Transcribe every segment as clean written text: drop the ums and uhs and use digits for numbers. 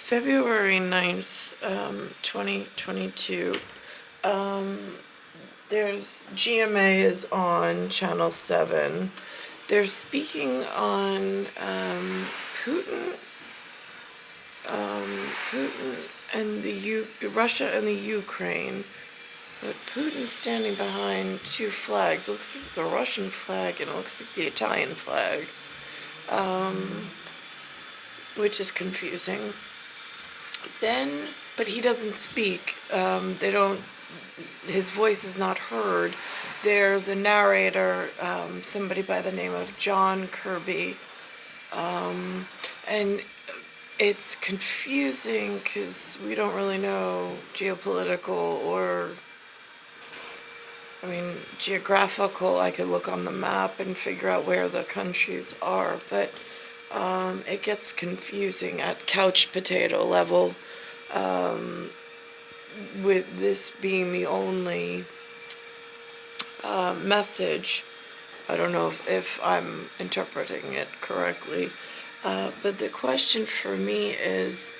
February 9th, 2022, there's GMA is on Channel 7. They're speaking on Putin and Russia and the Ukraine. But Putin's standing behind two flags. It looks like the Russian flag and it looks like the Italian flag, which is confusing. But he doesn't speak. His voice is not heard. There's a narrator, somebody by the name of John Kirby, and it's confusing because we don't really know geopolitical geographical. I could look on the map and figure out where the countries are, but it gets confusing at couch potato level, with this being the only message. I don't know if I'm interpreting it correctly, but the question for me is,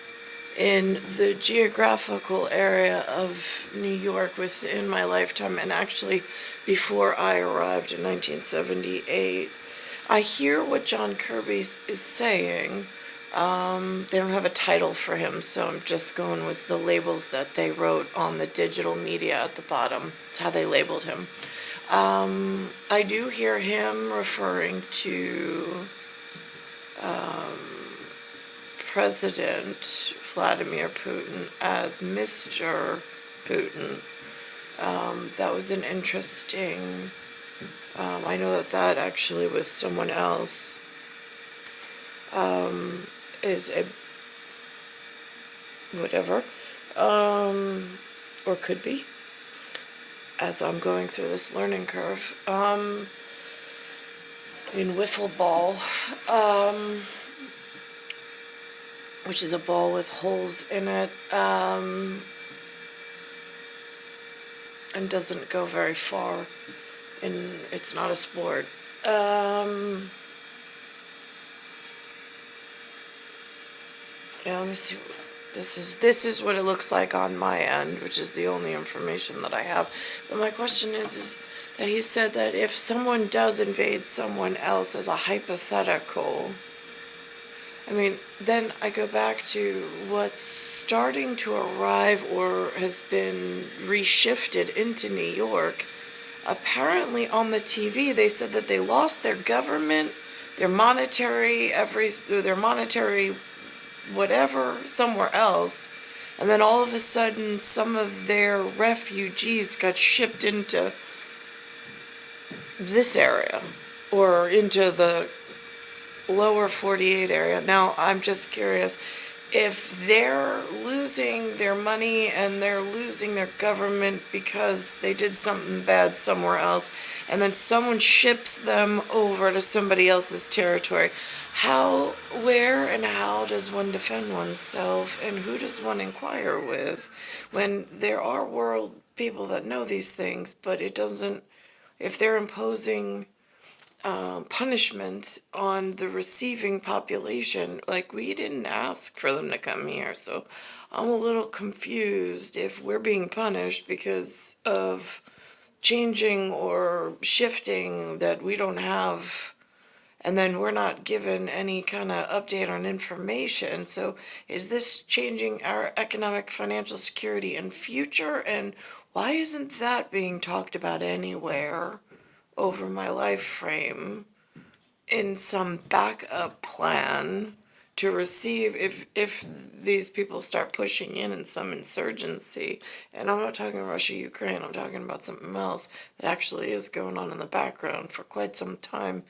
in the geographical area of New York within my lifetime, and actually before I arrived in 1978, I hear what John Kirby is saying. They don't have a title for him, so I'm just going with the labels that they wrote on the digital media at the bottom. That's how they labeled him. I do hear him referring to President Vladimir Putin as Mr. Putin. That was an interesting, I know that actually with someone else is a whatever, or could be, as I'm going through this learning curve, in wiffle ball, which is a ball with holes in it, and doesn't go very far, and it's not a sport. Yeah, let me see. This is what it looks like on my end, which is the only information that I have. But my question is that he said that if someone does invade someone else as a hypothetical, then I go back to what's starting to arrive or has been reshifted into New York. Apparently on the TV, they said that they lost their government, their monetary whatever somewhere else, and then all of a sudden some of their refugees got shipped into this area or into the lower 48 area. Now I'm just curious, if they're losing their money and they're losing their government because they did something bad somewhere else, and then someone ships them over to somebody else's territory, where and how does one defend oneself, and who does one inquire with, when there are world people that know these things, but it doesn't, if they're imposing punishment on the receiving population, like, we didn't ask for them to come here, so I'm a little confused if we're being punished because of changing or shifting that we don't have, and then we're not given any kind of update on information. So is this changing our economic financial security and future, and why isn't that being talked about anywhere over my life frame in some backup plan to receive if these people start pushing in some insurgency? And I'm not talking Russia, Ukraine, I'm talking about something else that actually is going on in the background for quite some time,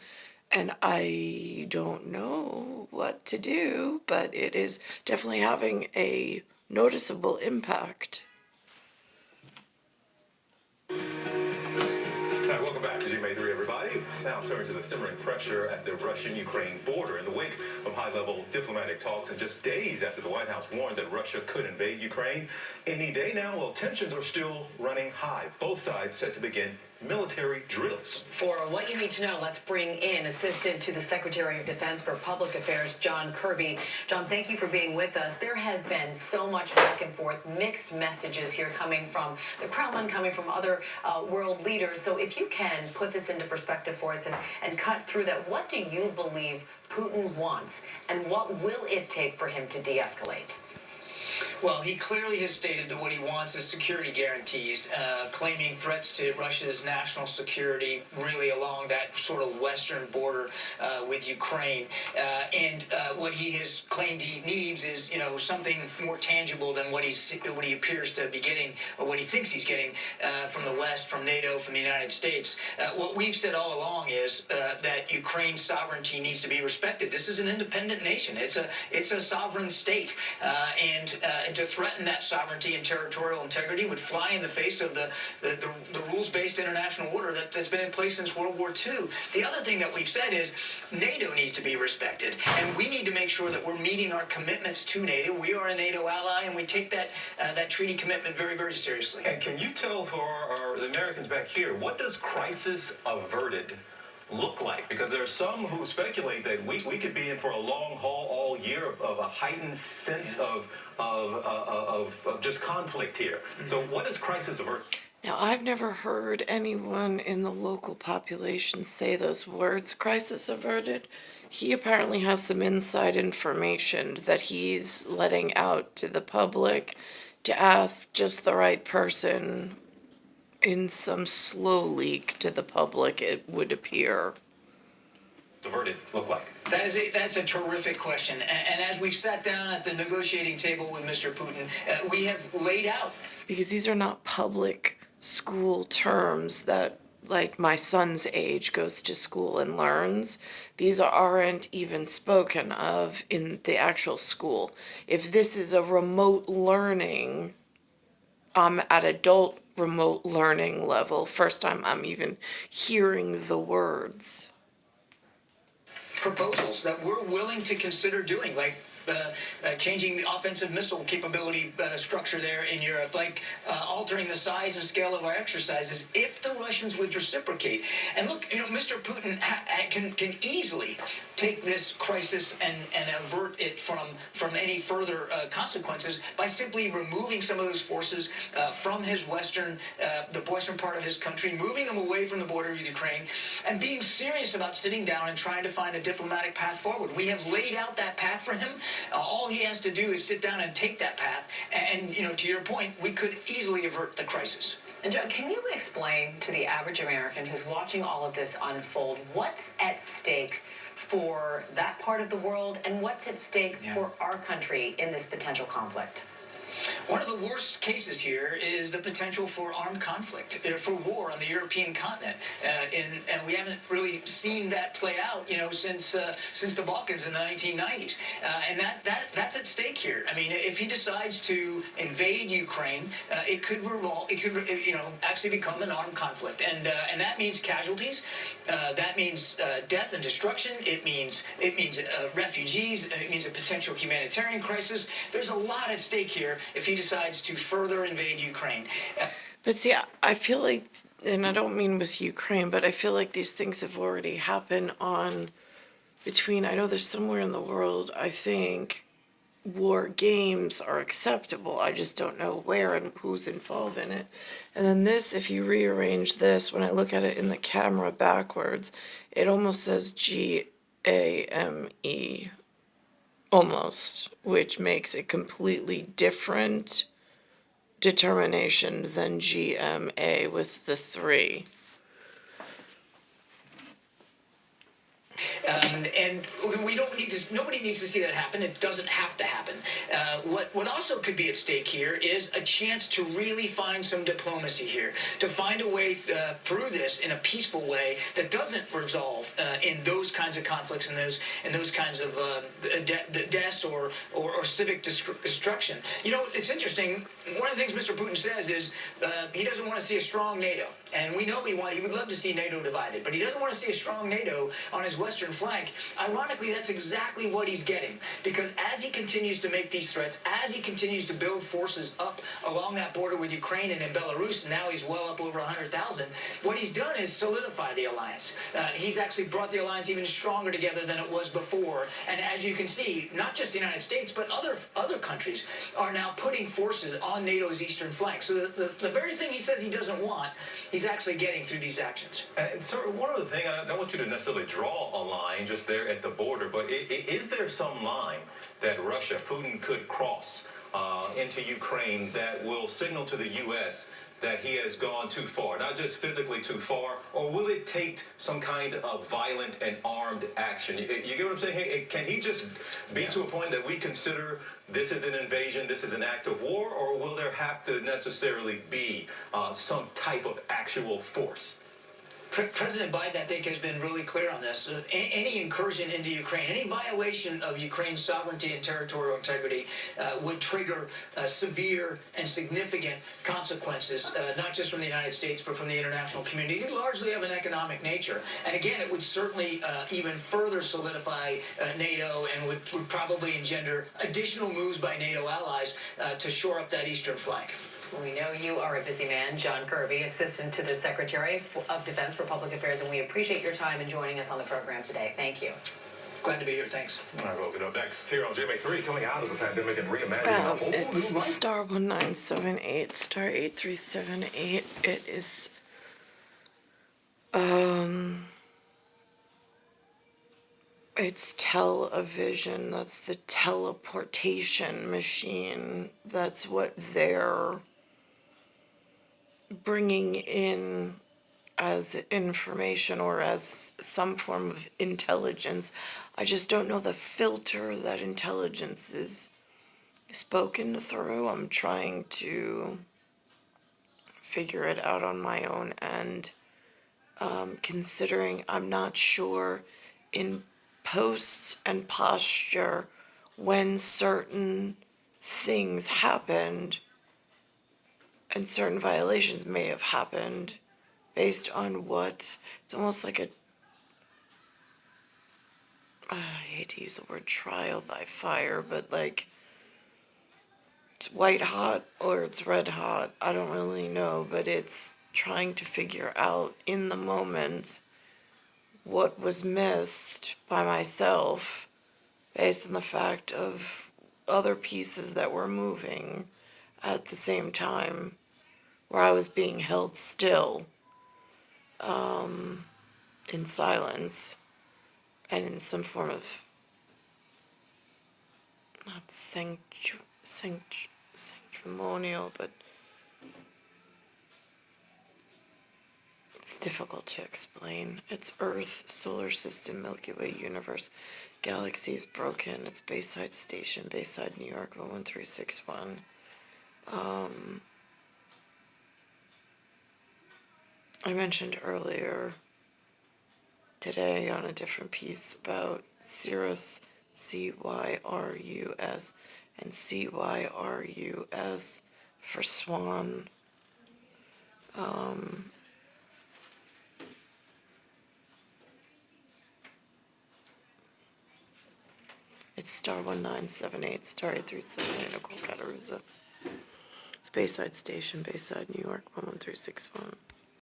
and I don't know what to do, but it is definitely having a noticeable impact. Welcome back to GMA3, everybody. Now turn to the simmering pressure at the Russian-Ukraine border in the wake of high-level diplomatic talks and just days after the White House warned that Russia could invade Ukraine. Any day now, well, tensions are still running high. Both sides set to begin military drills. For what you need to know, let's bring in Assistant to the Secretary of Defense for Public Affairs, John Kirby. John, thank you for being with us. There has been so much back and forth, mixed messages here coming from the Kremlin, coming from other world leaders. So if you can put this into perspective for us and cut through that, what do you believe Putin wants, and what will it take for him to de-escalate? Well, he clearly has stated that what he wants is security guarantees, claiming threats to Russia's national security really along that sort of western border with Ukraine. And what he has claimed he needs is, something more tangible than what he appears to be getting, or what he thinks he's getting from the West, from NATO, from the United States. What we've said all along is that Ukraine's sovereignty needs to be respected. This is an independent nation. It's a sovereign state, and to threaten that sovereignty and territorial integrity would fly in the face of the rules-based international order that's been in place since World War II. The other thing that we've said is NATO needs to be respected, and we need to make sure that we're meeting our commitments to NATO. We are a NATO ally, and we take that treaty commitment very, very seriously. And can you tell for the Americans back here, what does crisis averted look like? Because there are some who speculate that we could be in for a long haul all year of a heightened sense of just conflict here. So what is crisis averted? Now, I've never heard anyone in the local population say those words, crisis averted. He apparently has some inside information that he's letting out to the public to ask just the right person in some slow leak to the public, it would appear. Averted look like? That's a terrific question. And as we've sat down at the negotiating table with Mr. Putin, we have laid out. Because these are not public school terms that, like, my son's age goes to school and learns. These aren't even spoken of in the actual school. If this is a remote learning, at adult remote learning level, first time I'm even hearing the words. Proposals that we're willing to consider doing, like changing the offensive missile capability structure there in Europe, like altering the size and scale of our exercises if the Russians would reciprocate. And look, Mr. Putin can easily take this crisis and avert it from any further consequences by simply removing some of those forces from his the western part of his country, moving them away from the border of Ukraine, and being serious about sitting down and trying to find a diplomatic path forward. We have laid out that path for him. All he has to do is sit down and take that path. And, to your point, we could easily avert the crisis. And John, can you explain to the average American who's watching all of this unfold what's at stake for that part of the world and what's at stake for our country in this potential conflict? One of the worst cases here is the potential for armed conflict, for war on the European continent, and we haven't really seen that play out, since the Balkans in the 1990s, and that's at stake here. I mean, if he decides to invade Ukraine, it could actually become an armed conflict, and that means casualties, that means death and destruction. It means refugees. It means a potential humanitarian crisis. There's a lot at stake here if he decides to further invade Ukraine. But see, I feel like, and I don't mean with Ukraine, but I feel like these things have already happened I know there's somewhere in the world, I think, war games are acceptable. I just don't know where and who's involved in it. And then this, if you rearrange this, when I look at it in the camera backwards, it almost says GAME. Almost, which makes a completely different determination than GMA with the 3. And we don't need to. Nobody needs to see that happen. It doesn't have to happen. What also could be at stake here is a chance to really find some diplomacy here, to find a way through this in a peaceful way that doesn't resolve in those kinds of conflicts and those kinds of deaths or civic destruction. It's interesting. One of the things Mr. Putin says is he doesn't want to see a strong NATO, and we know he would love to see NATO divided, but he doesn't want to see a strong NATO on his western flank. Ironically, that's exactly what he's getting, because as he continues to make these threats, as as he continues to build forces up along that border with Ukraine and in Belarus, and now he's well up over 100,000, what he's done is solidify the alliance. He's actually brought the alliance even stronger together than it was before. And as you can see, not just the United States, but other countries are now putting forces on NATO's eastern flank. So the very thing he says he doesn't want, he's actually getting through these actions. And sir, one other thing, I don't want you to necessarily draw a line just there at the border, but is there some line that Russia, Putin, could cross into Ukraine that will signal to the U.S. that he has gone too far, not just physically too far, or will it take some kind of violent and armed action? You get what I'm saying? Hey, can he just be to a point that we consider this is an invasion, this is an act of war, or will there have to necessarily be some type of actual force? President Biden, I think, has been really clear on this. Any incursion into Ukraine, any violation of Ukraine's sovereignty and territorial integrity would trigger severe and significant consequences, not just from the United States, but from the international community, who largely have an economic nature. And again, it would certainly even further solidify NATO and would probably engender additional moves by NATO allies to shore up that eastern flank. We know you are a busy man, John Kirby, Assistant to the Secretary of Defense for Public Affairs, and we appreciate your time in joining us on the program today. Thank you. Glad to be here. Thanks. All right, well, up next here on GMA3, coming out of the pandemic and reimagining a whole new It's life. star 1978, star 8378. It is, it's television. That's the teleportation machine. That's what they're bringing in as information or as some form of intelligence. I just don't know the filter that intelligence is spoken through. I'm trying to figure it out on my own end, considering I'm not sure in posts and posture when certain things happened and certain violations may have happened based on what, it's almost like a, I hate to use the word trial by fire, but like, it's white hot or it's red hot, I don't really know, but it's trying to figure out in the moment what was missed by myself based on the fact of other pieces that were moving at the same time, where I was being held still, in silence, and in some form of, not sanctimonial, but it's difficult to explain. It's Earth, solar system, Milky Way, universe, galaxies broken. It's Bayside Station, Bayside, New York, 11361. I mentioned earlier today on a different piece about Syrus, Cyrus, and Cyrus for Swan. It's star 1978, star 8378, Nicole, Cattaruzza. It's Bayside Station, Bayside, New York, 11361.